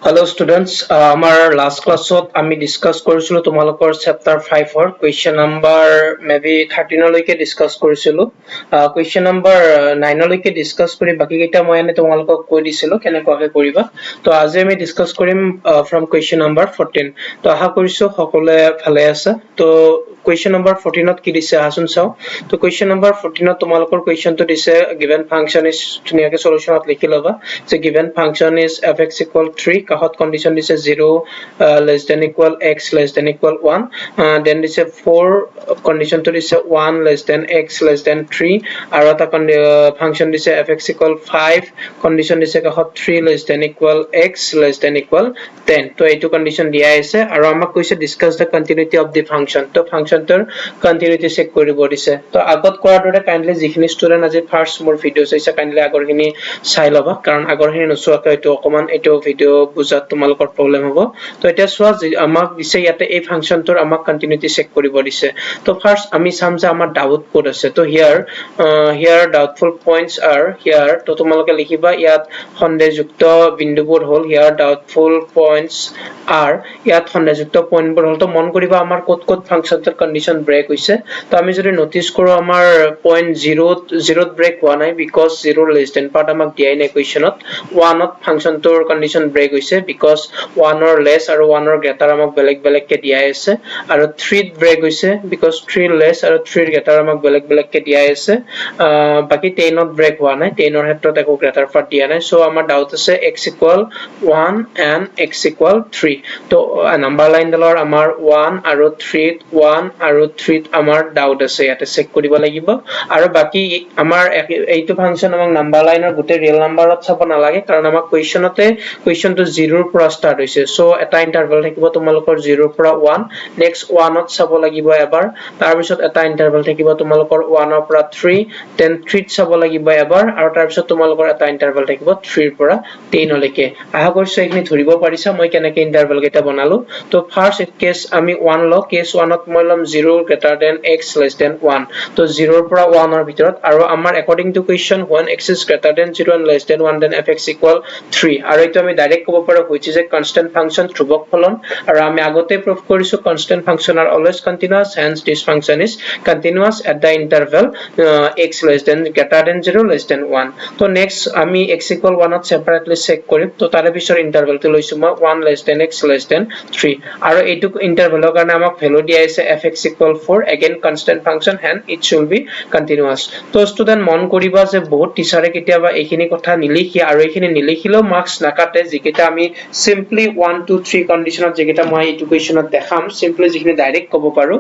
Hello students, our last class আমি discuss কৰিছিলো তোমালোকৰ chapter 5 or question number maybe 13 লৈকে discuss কৰিছিলো question number 9 লৈকে discuss কৰি বাকি কেইটা মই এনে তোমালোকক কৈ দিছিলো কেনেকৈ কৰিবা তো আজি আমি discuss কৰিম from question number 14 তো আশা কৰিছো সকলোৱে ভালে আছে তো question number 14 ত কি দিছে আচোন চাও তো question number 14 ত তোমালোকৰ question টো দিছে given function is ধুনিয়াকে solution লিখি লবা so given function is fx equal 3 কাহত condition দিছে 0 less than equal x less than equal 1 then দিছে 4 condition to দিছে 1 less than x less than 3 আৰু এটা function দিছে fx equal 5 condition দিছে কাহত 3 less than equal x less than equal 10 তো এইটো condition দিয়া আছে আৰু আমাক কৈছে discuss the continuity of the function তো function টোৰ continuity চেক কৰিব দিছে তো আগত কোৱাৰ দৰে কাইন্ডলি যিখিনি ষ্টুডেন্ট আজি ফাৰ্স্ট মোৰ ভিডিও চাইছে কাইন্ডলি আগৰখিনি চাই লবা কাৰণ আগৰখিনি নচোৱাকৈ এইটো অকমান এইটো ভিডিও বুজাত তোমালোকৰ প্ৰবলেম হ'ব তো এটা চোৱা আমাক দিছে ইয়াতে এই ফাংচনটোৰ আমাক কন্টিনিউটি চেক কৰিব দিছে তো ফাৰ্স্ট আমি চাম যে আমাৰ ডাউট কোড আছে তো হিয়াৰ ডাউটফুল পইণ্টস আৰ হিয়াৰ তো তোমালোকে লিখিবা ইয়াত সন্দেহযুক্ত বিন্দুবোৰ হ'ল হিয়াৰ ডাউটফুল পইণ্টস আৰ ইয়াত সন্দেহযুক্ত পইণ্টবোৰ হ'ল তো মন কৰিবা আমাৰ কোড ফাংচনটোৰ কন্ডিশন ব্ৰেক হৈছে তো আমি যদি নোটিস কৰো আমাৰ পইণ্ট 0 ব্ৰেক হোৱা নাই বিকজ 0 লেছ দেন পাৰ্ট আমাক দিয়াই নাই কোৱেশ্চনত 1 ত ফাংচনটোৰ কন্ডিশন ব্ৰেক হৈছে বিকজ 1 অৰ লেছ আৰু 1 অৰ গ্ৰেটাৰ আমাক বেলেগ দিয়াই আছে আৰু 3 ত ব্ৰেক হৈছে বিকজ 3 লেছ আৰু 3 ৰ গ্ৰেটাৰ আমাক বেলেগ দিয়াই আছে বাকি 10 ত ব্ৰেক হোৱা নাই 10 ৰ ক্ষেত্ৰত একো গ্ৰেটাৰ পাৰ্ট দিয়া নাই সো আমাৰ ডাউট আছে x equal 1 and x equal 3 তো নাম্বাৰ লাইন ডালৰ আমাৰ 1 আৰু 3 ত 1 আৰু 3 ত আমাৰ ডাউট আছে ইয়াতে চেক কৰিব লাগিব আৰু বাকি আমাৰ এইটো ফাংচন আমাক নাম্বাৰ লাইনৰ গুটে ৰিয়েল নাম্বাৰত চাব নালাগে কাৰণ আমাক কোৱেশ্চনটো 0 ৰ পৰা ষ্টাৰ্ট হৈছে সো এটা ইন্টাৰভেল থাকিব তোমালোকৰ 0 ৰ পৰা 1 নেক্সট 1 ত চাব লাগিব এবাৰ তাৰ পিছত এটা ইন্টাৰভেল থাকিব তোমালোকৰ 1 ৰ পৰা 3 দেন 3 ত চাব লাগিব এবাৰ আৰু তাৰ পিছত তোমালোকৰ এটা ইন্টাৰভেল থাকিব 3 ৰ পৰা 10 লৈকে আশা কৰিছো এইখিনি ধৰিব পাৰিছা মই কেনেকৈ ইন্টাৰভেল কেইটা বনালো তো ফাৰ্স্ট কেস আমি 1 ল কেস 1 ত মই লম 0 greater than x less than 1 তো 0 ৰ পৰা 1 ৰ ভিতৰত আৰু আমাৰ according to question when x is greater than 0 and less than 1 then fx equal 3 আৰু এইটো আমি ডাইৰেক্ট ক'ব পাৰো which is a constant function ধ্ৰুৱক ফলন আৰু আমি আগতে প্ৰুভ কৰিছো constant function are always continuous hence this function is continuous at the interval x less than greater than 0 less than 1 তো next আমি x equal 1 ত separately চেক কৰিম তো তাৰে পিছৰ ইন্টাৰভেলটো লৈছো মই 1 less than x less than 3 আৰু এইটো ইন্টাৰভেলৰ কাৰণে আমাক ভ্যালু দিয়া আছে fx equal 4 again constant function and it should be continuous তো ষ্টুডেন্ট মন কৰিবা যে বহুত টিচাৰে কেতিয়াবা এইখিনি কথা নিলিখি আৰু এইখিনি নিলিখিলেও মাৰ্কস নাকাটে যেকেটা আমি সিম্পলি 1 2 3 কন্ডিশনত যেকেটা মই এইটো কোৱেশ্চনত দেখাম সিম্পলি যিখিনি ডাইৰেক্ট ক'ব পাৰো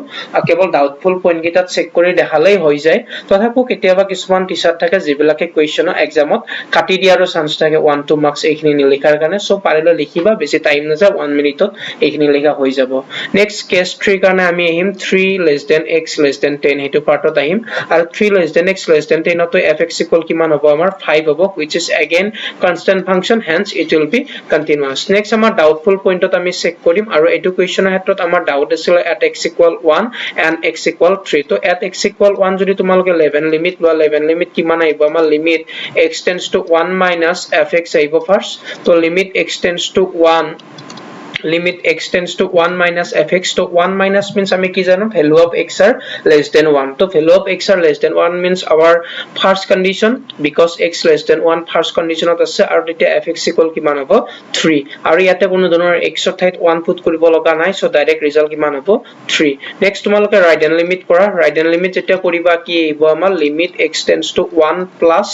কেৱল ডাউটফুল পইণ্ট কেইটা চেক কৰি দেখালেই হৈ যায় তথাপিও কেতিয়াবা কিছুমান টিচাৰ থাকে যিবিলাকে কোৱেশ্চনৰ এক্সামত কাটি দিয়াৰো চান্স থাকে 1 2 মাৰ্কস এইখিনি নিলিখাৰ কাৰণে সো পাৰিলে লিখিবা বেছি টাইম নাযায় 1 মিনিটত এইখিনি লিখা হৈ যাব নেক্সট কেস 3 কাৰণে আমি আহিম 3 less than x less than 10 হেতু পাৰ্টত আহিম আৰু 3 less than x less than 10 তো fx equal কিমান হ'ব আমাৰ 5 হ'ব which is again constant function hence it will be continuous next আমাৰ doubtful pointত আমি চেক কৰিম আৰু এইটো কোৱেশ্চনৰ ক্ষেত্ৰত আমাৰ ডাউট আছিল at x equal 1 and x equal 3 তো at x equal 1 যদি তোমালোকে 11 লিমিট লোৱা 11 লিমিট কিমান আহিব আমাৰ limit x tends to 1 minus fx আহিব ফাৰ্স্ট তো limit x tends to 1 limit x tends to 1 minus fx to 1 minus means আমি কি জানো value of x are less than 1 তো value of x are less than 1 means our first condition because x less than 1 first condition ত আছে আৰু তেতিয়া fx equal কিমান হ'ব 3 আৰু ইয়াতে কোনো ধৰণৰ x ৰ ঠাইত 1 পুট কৰিব লগা নাই সো ডাইৰেক্ট ৰিজাল্ট কিমান হ'ব 3 নেক্সট তোমালোকে ৰাইট হ্যান্ড লিমিট কৰা ৰাইট হ্যান্ড লিমিট যেতিয়া কৰিবা কি আহিব আমাৰ limit x tends to 1 plus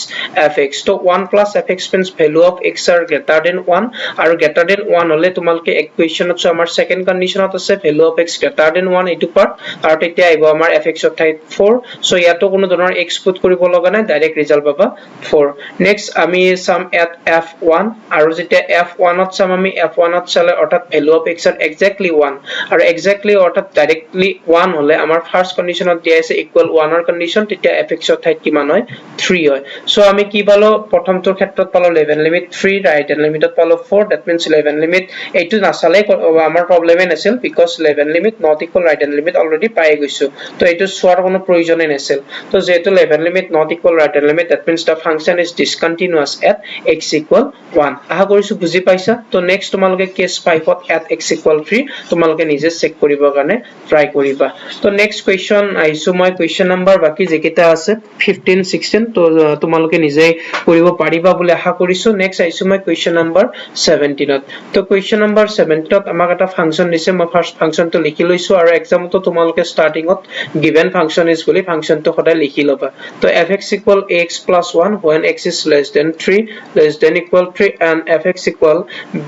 fx তো 1 plus fx means value of x are greater than 1 আৰু greater than 1 হলে তোমালোকে equation so our second condition of the value of x greater than 1 এইটো part আৰু তেতিয়া আহিব আমাৰ fx of ঠাইত 4 so ইয়াতো কোনো ধৰণৰ x পুট কৰিব লগা নাই ডাইৰেক্ট ৰিজাল্ট পাবা 4 next আমি sum at f1 আৰু যেতিয়া f1 ত sum আমি f1 ত চালে অৰ্থাৎ value of x are exactly 1 আৰু exactly অৰ্থাৎ directly 1 হলে আমাৰ first condition ত দিয়া আছে equal 1 ৰ condition তেতিয়া fx of ঠাইত কিমান হয় 3 হয় so আমি কি পালো প্ৰথমটোৰ ক্ষেত্ৰত পালো 11 limit 3 right and limit পালো 4 that means 11 limit এইটো নাছা চালে আমাৰ প্ৰবলেমে নাছিল because level limit not equal right hand limit already পাই গৈছো তো এইটো চোৱাৰ কোনো প্ৰয়োজনেই নাছিল তো যেহেতু level limit not equal right hand limit that means the function is discontinuous at x equal 1 আশা কৰিছো বুজি পাইছা তো নেক্সট তোমালোকে case 5 to at x equal 3 তোমালোকে নিজে চেক কৰিবৰ কাৰণে ট্ৰাই কৰিবা তো নেক্সট কোৱেশ্চন আইছো মই কোৱেশ্চন নাম্বাৰ বাকি যেকিটা আছে 15 16 তো তোমালোকে নিজে কৰিব পাৰিবা বুলি আশা কৰিছো নেক্সট আইছো মই কোৱেশ্চন নাম্বাৰ 17 ত তো কোৱেশ্চন নাম্বাৰ 17 ত আমাক এটা ফাংচন দিছে মই ফাৰ্স্ট ফাংচনটো লিখি লৈছো আৰু এক্সামটো তোমালোকে স্টাৰ্টিংত given function is বুলি ফাংচনটো সদায় লিখি লবা তো fx equal ax plus 1 when x is less than 3 less than equal 3 and fx equal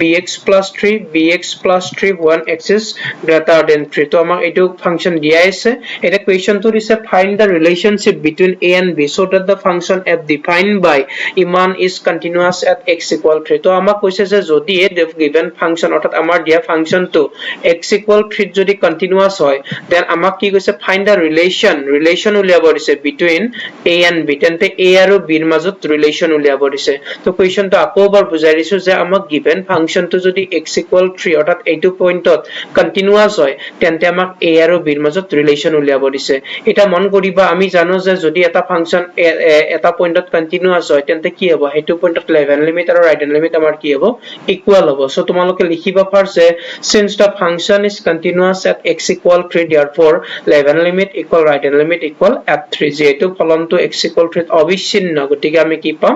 bx plus 3 bx plus 3 when x is greater than 3 তো আমাক এইটো ফাংচন দিয়া আছে এটা কোৱেশ্চনটো দিছে find the relationship between a and b so that the function f defined by iman is continuous at x equal 3 তো আমাক কৈছে যে যদি এই given function অৰ্থাৎ আমাৰ দিয়া ফাংচনটো x equal 3 যদি continuous হয় then আমাক কি কৈছে find the relation উলিয়াব দিছে between a and b তেন্তে a আৰু b ৰ মাজত relation উলিয়াব দিছে তো কোৱেশ্চনটো আকৌ এবাৰ বুজাই দিছো যে আমাক given ফাংচনটো যদি x equal 3 অৰ্থাৎ এইটো পইণ্টত continuous হয় তেন্তে আমাক a আৰু b ৰ মাজত relation উলিয়াব দিছে এটা মন কৰিবা আমি জানো যে যদি এটা ফাংচন এটা পইণ্টত continuous হয় তেন্তে কি হ'ব হেতু পইণ্টত লেভেল লিমিট আৰু ৰাইট হেণ্ড লিমিট আমাৰ কি হ'ব ইকুয়াল হ'ব সো তোমালোকে লিখিবা ফাৰ্স্ট যে since the function is continuous at x equal 3 therefore level limit equal right hand limit equal f3 যেহেতু ফলনটো x equal 3 অবিচ্ছিন্ন গতিকে আমি কি পাম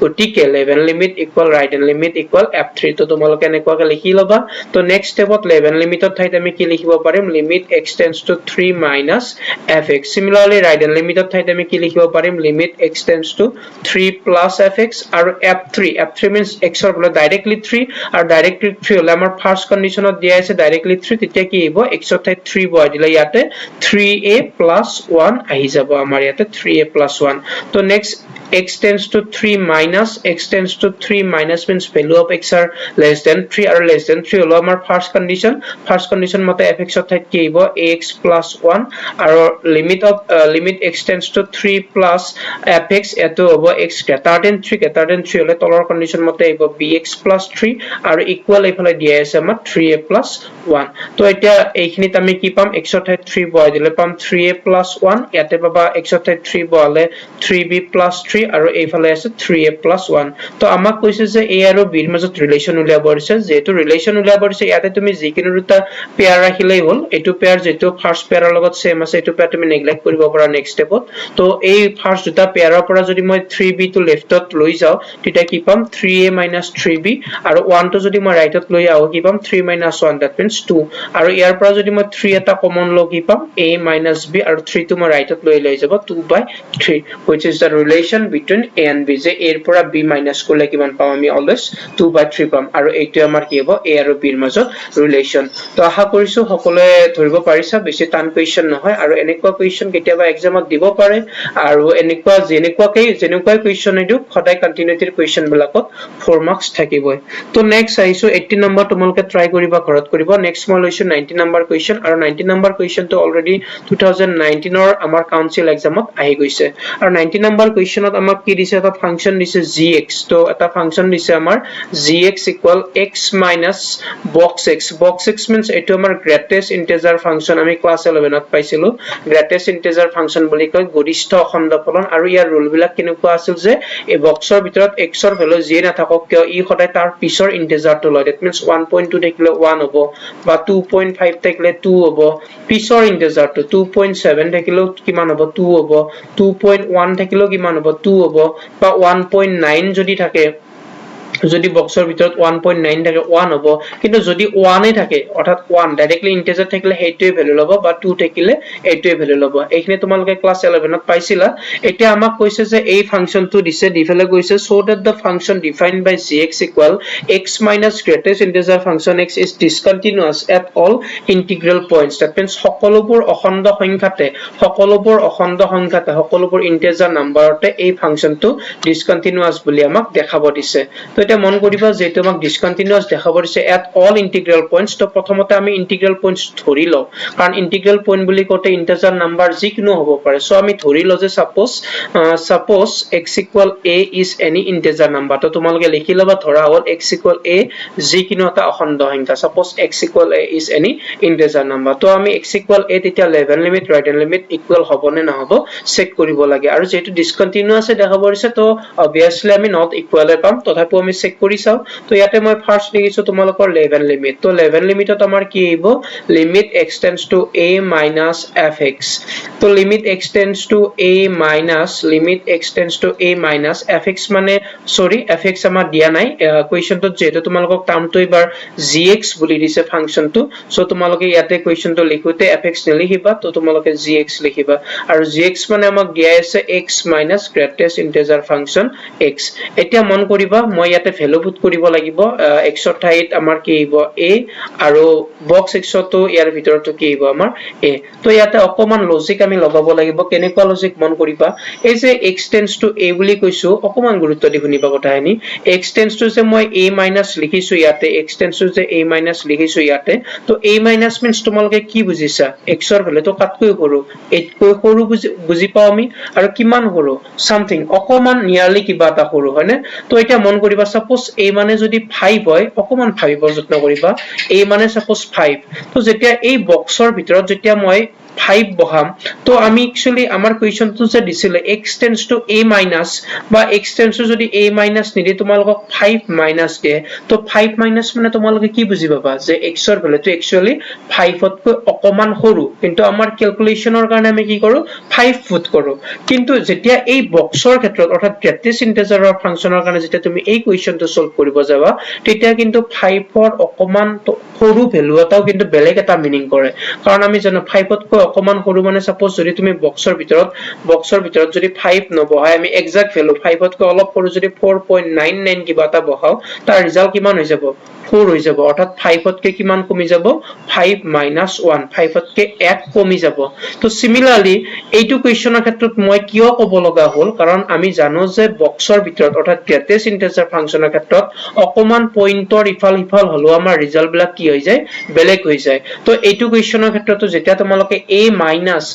গতিকে level limit equal right hand limit equal f3 তো তোমালোকে এনেকুৱাকে লিখি লবা তো নেক্সট স্টেপত লেভেল লিমিটৰ ঠাইত আমি কি লিখিব পাৰিম limit x tends to 3 minus fx similarly right hand লিমিটৰ ঠাইত আমি কি লিখিব পাৰিম limit x tends to 3 plus fx আৰু f3 means x ৰ বলে ডাইৰেক্টলি 3 আৰু ডাইৰেক্টলি 3 হলে আমাৰ ফাৰ্স্ট কন্ডিশনত দিয়া আছে ডাইৰেক্টলি 3 তেতিয়া কি হ'ব x ৰ ঠাইত 3 বহাই দিলে ইয়াতে 3a plus 1 আহি যাব আমাৰ ইয়াতে 3a plus 1 তো next x tends to 3 minus means value of x are less than 3 or less than 3 হলো আমাৰ first condition মতে fx ৰ ঠাইত কি হ'ব ax plus 1 আৰু limit x tends to 3 plus fx এটো হ'ব x greater than 3 হলে তলৰ condition মতে হ'ব bx plus 3 আৰু equal এইফালে দিয়া আছে আমাৰ 3a plus 1 তো এতিয়া এইখিনিত আমি কি পাম x ৰ ঠাইত 3 বহাই দিলে পাম 3a plus 1 ইয়াতে পাবা x ৰ ঠাইত 3 বহালে 3b plus 3 আৰু এইফালে আছে 3a plus 1 তো আমাক কৈছে যে a আৰু b ৰ মাজত ৰিলেচন উলিয়াব দিছে যেটো ৰিলেচন উলিয়াব দিছে ইয়াতে তুমি যিকিনো দুটা পেয়াৰ ৰাখিলেই হ'ল এটো পেয়াৰ যেটো ফাৰ্স্ট পেয়াৰৰ লগত সেম আছে এটো পেয়াৰ তুমি নেগলেক্ট কৰিব পাৰা নেক্সট স্টেপত তো এই ফাৰ্স্ট দুটা পেয়াৰৰ পৰা যদি মই 3b টু লেফটত লৈ যাও তেতিয়া কি পাম 3a minus 3b আৰু 1 টো যদি মই ৰাইটত লৈ আহো কি পাম 3 minus 1 that means 2 আৰু ইয়াৰ পৰা যদি মই 3 এটা কমন লও কি পাম a minus b আৰু 3 টো মই ৰাইটত লৈ যাব 2/3 which is the relation between a and b যে a ৰ পৰা b minus কৰিলে কিমান পাম আমি অলৱেজ 2/3 পাম আৰু এইটো আমাৰ কি হ'ব a আৰু b ৰ মাজত ৰিলেচন তো আশা কৰিছো সকলোৱে ধৰিব পাৰিছা বেছি টান কোৱেশ্চন নহয় আৰু এনেকুৱা কোৱেশ্চন কেতিয়াবা এক্সামত দিব পাৰে আৰু যেনেকুৱা কোৱেশ্চন এটো সদায় কন্টিনিউটিৰ কোৱেশ্চন বিলাকত 4 মাৰ্কস থাকিবই তো নেক্সট আইছো 80 নম্বৰ তোমালোকে ট্ৰাই কৰিবা ঘৰত কৰিব নেক্সট মই লৈছো 90 নম্বৰ কোৱেশ্চন আৰু 90 নম্বৰ কোৱেশ্চনটো অলৰেডি 2019 ৰ আমাৰ কাউন্সিল এক্সামত আহি গৈছে আৰু 90 নম্বৰ কোৱেশ্চনত আমাক কি দিছে এটা ফাংচন দিছে gx তো এটা ফাংচন দিছে আমাৰ gx equal x minus box x means এটো আমাৰ গ্ৰেটেষ্ট ইন্টিজাৰ ফাংচন আমি ক্লাস 11 ত পাইছিলো গ্ৰেটেষ্ট ইন্টিজাৰ ফাংচন বুলি কয় গৰিষ্ঠ অখণ্ড ফলন আৰু ইয়াৰ ৰুল বিলাক কেনেকুৱা আছিল যে এই বক্সৰ ভিতৰত x ৰ ভ্যালু যি নাথাকক কিয় ই সদায় তাৰ পিছৰ ইন্টিজাৰটো লয় that means 1.2 থাকিলে 1 হ'ব বা 2.5 থাকিলে 2 হ'ব পিছৰ ইন্টিজাৰটো 2.7 থাকিলেও কিমান হ'ব 2 হ'ব 2.1 থাকিলেও কিমান হ'ব 2 হ'ব বা 1.9 যদি থাকে যদি বক্সৰ ভিতৰত 1.9 থাকে 1 হ'ব কিন্তু যদি 1 এ থাকে অৰ্থাৎ 1 ডাইৰেক্টলি ইন্টিজাৰ থাকিলে হেইটোৱে ভ্যালু ল'ব বা 2 থাকিলে এইটোৱে ভ্যালু ল'ব এইখিনি তোমালোকে ক্লাস 11 ত পাইছিলা এতিয়া আমাক কৈছে যে এই ফাংচনটো দিছে দিফালে কৈছে so that the function defined by gx equal x minus greatest integer function x is discontinuous at all integral points that means সকলোবোৰ অখণ্ড সংখ্যাতে সকলোবোৰ ইন্টিজাৰ নম্বৰতে এই ফাংচনটো discontinuous বুলি আমাক দেখাব দিছে তো এতিয়া মন কৰিবা যেটো আমাক ডিসকন্টিনিউয়াস দেখাব দিছে এট অল ইন্টিগ্ৰেল পয়েন্টস তো প্ৰথমতে আমি ইন্টিগ্ৰেল পয়েন্টস ধৰি লও কাৰণ ইন্টিগ্ৰেল পয়েন্ট বুলি কোতে ইন্টিজাৰ নাম্বাৰ যিকোনো হ'ব পাৰে সো আমি ধৰি লও যে suppose x equal a is any integer number তো তোমালোকে লিখি লবা ধৰা হ'ল x equal a যিকোনো এটা অখণ্ড সংখ্যা suppose x equal a is any integer number তো আমি x equal a তেতিয়া level limit right hand limit equal হ'ব নে নহব চেক কৰিব লাগে আৰু যেটো ডিসকন্টিনিউয়াস দেখাব দিছে তো obviously আমি not equal পাম তথাপিও আমি চেক কৰি চাও তো ইয়াতে মই ফাৰ্স্ট লিখিছো তোমালোকৰ লেভেল লিমিট তো লেভেল লিমিটত আমাৰ কি আহিব limit x tends to a minus fx তো limit x tends to a minus fx মানে সৰি fx আমাৰ দিয়া নাই কোৱেশ্চনটো যেটো তোমালোকক টাৰ্মটো এবাৰ gx বুলি দিছে ফাংচনটো সো তোমালোকে ইয়াতে কোৱেশ্চনটো লিখোতে fx নিলিখিবা তো তোমালোকে gx লিখিবা আৰু gx মানে আমাক দিয়া আছে x minus greatest integer function x এতিয়া মন কৰিবা মই ইয়াতে ভ্যালু পুট কৰিব লাগিব x ৰ ঠাইত আমাৰ কি আহিব a আৰু বক্স x তো ইয়াৰ ভিতৰটো কি আহিব আমাৰ a তো ইয়াতে অকমান লজিক আমি লগাব লাগিব কেনেকুৱা লজিক মন কৰিবা এই যে x tends to a বুলি কৈছো অকমান গুৰুত্ব দি শুনিবা কথাখিনি x tends to যে মই a minus লিখিছো ইয়াতে x tends to যে a minus লিখিছো ইয়াতে তো a minus means তোমালোকে কি বুজিছা x ৰ ভ্যালু তো কাটকৈ সৰু এতকৈ সৰু বুজি পাও আমি আৰু কিমান সৰু সামথিং অকমান নিয়াৰলি কিবা এটা সৰু হয়নে তো এটা মন কৰিবা সাপোজ a মানে যদি 5 হয় অকমান ভাবিবৰ যত্ন কৰিবা a মানে সাপোজ 5 তো যেতিয়া এই বক্সৰ ভিতৰত যেতিয়া মই 5 বহাম তো আমি एक्चुअली আমাৰ কোৱেশ্চনটো যে দিছিলে x tends to a minus বা x tends to যদি a minus নিদি তোমালোকক 5 minus দিয়ে তো 5 minus মানে তোমালোকে কি বুজি পাবা যে x ৰ ভ্যালুটো एक्चुअली 5 তকৈ অকমান সৰু কিন্তু আমাৰ ক্যালকুলেশনৰ কাৰণে আমি কি কৰো 5 ফুট কৰো কিন্তু যেতিয়া এই বক্সৰ ক্ষেত্ৰত অৰ্থাৎ গ্ৰেটেষ্ট ইন্টিজাৰৰ ফাংচনৰ কাৰণে যেতিয়া তুমি এই কোৱেশ্চনটো সলভ কৰিব যাবা তেতিয়া কিন্তু 5 ৰ অকমান সৰু ভ্যালু এটাও কিন্তু বেলেগ এটা মিনিং কৰে কাৰণ আমি জানো 5 তকৈ অকমান সৰু মানে সাপোজ যদি তুমি বক্সৰ ভিতৰত যদি 5 নবহাই আমি এক্সাক্ট ভ্যালু 5 তকৈ অলপ সৰু যদি 4.99 কিবা এটা বহাও তাৰ ৰিজাল্ট কিমান হৈ যাব 4 হৈ যাব অৰ্থাৎ 5 তকৈ কিমান কমি যাব 5 minus 1 5 তকৈ 1 কমি যাব তো সিমিলাৰলি এইটো কোৱেশ্চনৰ ক্ষেত্ৰত মই কিয় ক'ব লগা হ'ল কাৰণ আমি জানো যে বক্সৰ ভিতৰত অৰ্থাৎ গ্ৰেটেষ্ট ইন্টিজাৰ ফাংচনৰ ক্ষেত্ৰত অকমান পইন্টৰ ইফাল সিফাল হলো আমাৰ ৰিজাল্ট বিলাক কি হৈ যায় বেলেগ হৈ যায় তো এইটো কোৱেশ্চনৰ ক্ষেত্ৰতো যেতিয়া তোমালোকে a minus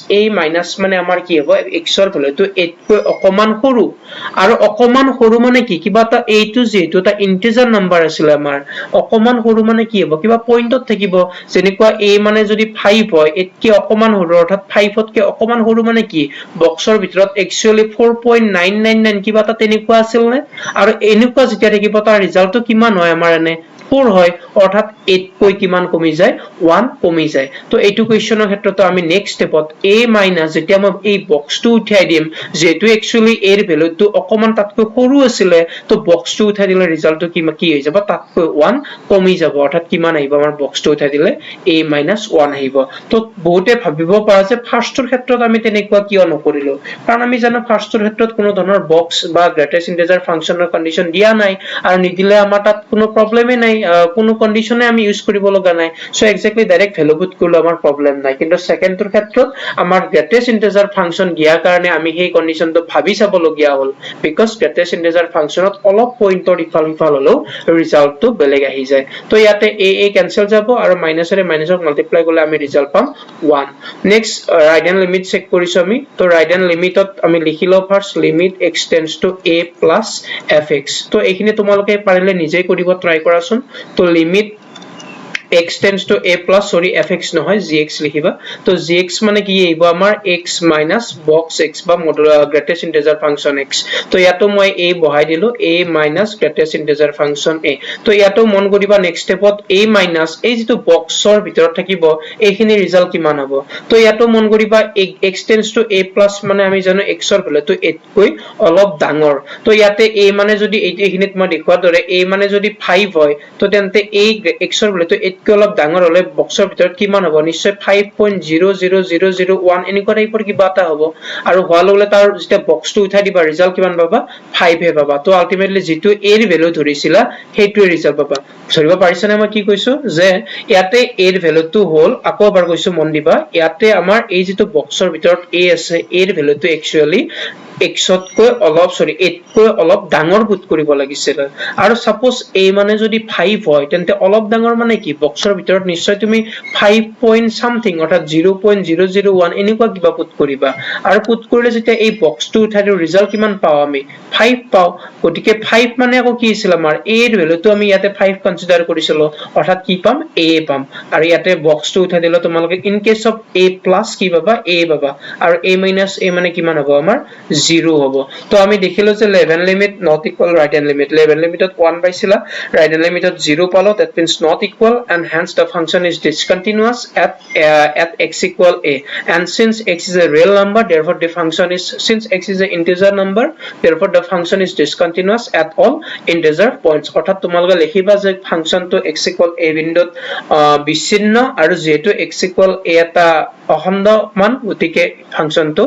মানে আমাৰ কি হ'ব x ৰ ভ্যালুটো 8 কৈ অকমান সৰু আৰু অকমান সৰু মানে কি কিবা এটা a to যেটো এটা ইন্টিজাৰ নাম্বাৰ আছিল আমাৰ অকমান সৰু মানে কি হ'ব কিবা পইন্টত থাকিব যেনেকুৱা a মানে যদি 5 হয় এতকে অকমান সৰু অৰ্থাৎ 5 তকৈ অকমান সৰু মানে কি বক্সৰ ভিতৰত एक्चुअली 4.999 কিবা এটা তেনেকুৱা আছিল নে আৰু এনেকুৱা যেতিয়া থাকিব তাৰ ৰিজাল্টটো কিমান হয় আমাৰ এনে 4 হয় অৰ্থাৎ 8 কৈ কিমান কমি যায় 1 কমি যায় তো এইটো কোৱেশ্চনৰ ক্ষেত্ৰতো আমি নেক্সট স্টেপত a মাইনাস যেতিয়া মই এই বক্সটো উঠাই দিম যেটো एक्चुअली a ৰ ভ্যালুটো অকমান তাতকৈ সৰু আছিল তো বক্সটো উঠাই দিলে ৰিজাল্টটো কি হৈ যাব তাতকৈ 1 কমি যাব অৰ্থাৎ কিমান আহিব আমাৰ বক্সটো উঠাই দিলে a - 1 আহিব তো বহুতে ভাবিব পাৰা যে ফাৰ্ষ্টৰ ক্ষেত্ৰত আমি তেনেকুৱা কিয় নকৰিলো কাৰণ আমি জানো ফাৰ্ষ্টৰ ক্ষেত্ৰত কোনো ধৰণৰ বক্স বা গ্ৰেটেষ্ট ইন্টিজাৰ ফাংচনৰ কন্ডিশন দিয়া নাই আৰু নিদিলে আমাৰ তাত কোনো প্ৰবলেমে নাই কোনো কন্ডিশনে আমি ইউজ কৰিব লগা নাই so exactly direct value put কৰিলে আমাৰ প্ৰবলেম নাই কিন্তু সেকেন্ডৰ ক্ষেত্ৰত আমাৰ গ্ৰেটেষ্ট ইন্টিজাৰ ফাংচন দিয়াৰ কাৰণে আমি সেই কন্ডিশনটো ভাবি চাব লগিয়া হ'ল বিকজ গ্ৰেটেষ্ট ইন্টিজাৰ ফাংচনত অলপ পইন্টৰ ইফাল সিফাল হলো ৰিজাল্টটো বেলেগ আহি যায় তো ইয়াতে a ক্যান্সেল যাব আৰু মাইনাসৰে মাইনাসক মাল্টিপ্লাই কৰিলে আমি ৰিজাল্ট পাম 1 next right hand limit check কৰিছো আমি তো ৰাইট হ্যান্ড লিমিটত আমি লিখিলো first limit x tends to a plus fx তো এইখিনি তোমালোকে পাৰিলে নিজে কৰিব ট্ৰাই কৰাচোন তো limit x tends to a plus fx নহয় gx লিখিবা তো gx মানে কি আহিব আমাৰ x minus box x বা modular greatest integer function x তো ইয়াতো মই a বহাই দিলো a minus greatest integer function a তো ইয়াতো মন কৰিবা নেক্সট স্টেপত a minus এই যেটো বক্সৰ ভিতৰত থাকিব এইখিনি ৰিজাল্ট কিমান হ'ব তো ইয়াতো মন কৰিবা x tends to a plus মানে আমি জানো x ৰ ভ্যালুটো 8 কৈ অলপ ডাঙৰ তো ইয়াতে a মানে যদি এইখিনিত মই দেখুৱাৰ দৰে a মানে যদি 5 হয় তো তেন্তে a x ৰ ভ্যালুটো কে অলপ ডাঙৰ হলে বক্সৰ ভিতৰত কিমান হ'ব নিশ্চয় 5.00001 এনেকুৱা টাইপৰ কিবা এটা হ'ব আৰু হোৱা লগে তাৰ যেতিয়া বক্সটো উঠাই দিবা ৰিজাল্ট কিমান পাবা 5 হে পাবা তো আলটিমেটলি যেটো a ৰ ভ্যালু ধৰিছিলা হেইটোৱে ৰিজাল্ট পাবা ধৰিব পাৰিছানে মই কি কৈছো যে ইয়াতে a ৰ ভ্যালুটো হ'ল আকৌ এবাৰ কৈছো মন দিবা ইয়াতে আমাৰ এই যেটো বক্সৰ ভিতৰত a আছে a ৰ ভ্যালুটো एक्चुअली x তকৈ অলপ সৰি 8 তকৈ অলপ ডাঙৰ পুট কৰিব লাগিছিল আৰু সাপোজ a মানে যদি 5 হয় তেন্তে অলপ ডাঙৰ মানে কি বক্সৰ ভিতৰত নিশ্চয় তুমি 5 পইণ্ট সামথিং অৰ্থাৎ 0.001 এনেকুৱা কিবা পুট কৰিবা আৰু পুট কৰিলে যেতিয়া এই বক্সটো উঠাই দিও ৰিজাল্ট কিমান পাও আমি 5 পাও গতিকে 5 মানে আকৌ কি আছিল আমাৰ a এৰ ভ্যালুটো আমি ইয়াতে 5 কনসিডাৰ কৰিছিলো অৰ্থাৎ কি পাম a পাম আৰু ইয়াতে বক্সটো উঠাই দিলে তোমালোকে in case of a plus কি পাবা a পাবা আৰু a minus a মানে কিমান হ'ব আমাৰ 0 হ'ব তো আমি দেখিলো যে 11 limit not equal right hand limit 11 লিমিটত 1 পাইছিলা right hand limit 0 পালো that means not equal and hence the function is discontinuous at x equal a and since x is a real number therefore the function is since x is an integer number therefore the function is discontinuous at all integer points অর্থাৎ তোমালোকে লিখিবা যে function তো x equal a বিন্দুত বিচ্ছিন্ন আৰু যেহেতু x equal a এটা অখণ্ড মান গতিকে ফাংশনটো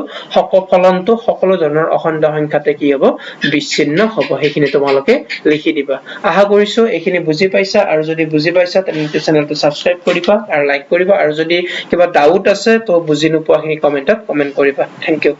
ফলনটো সকলো ধৰণৰ অখণ্ড সংখ্যাতে কি হ'ব বিচ্ছিন্ন হ'ব হেখিনি তোমালোকে লিখি দিবা আশা কৰিছো এখিনি বুজি পাইছা আৰু যদি বুজি পাইছা তেন্তে চেনেলটো সাবস্ক্ৰাইব কৰিবা আৰু লাইক কৰিবা আৰু যদি কিবা ডাউট আছে তো বুজি নোপোৱাখিনি কমেন্টত কমেন্ট কৰিবা থ্যাংক ইউ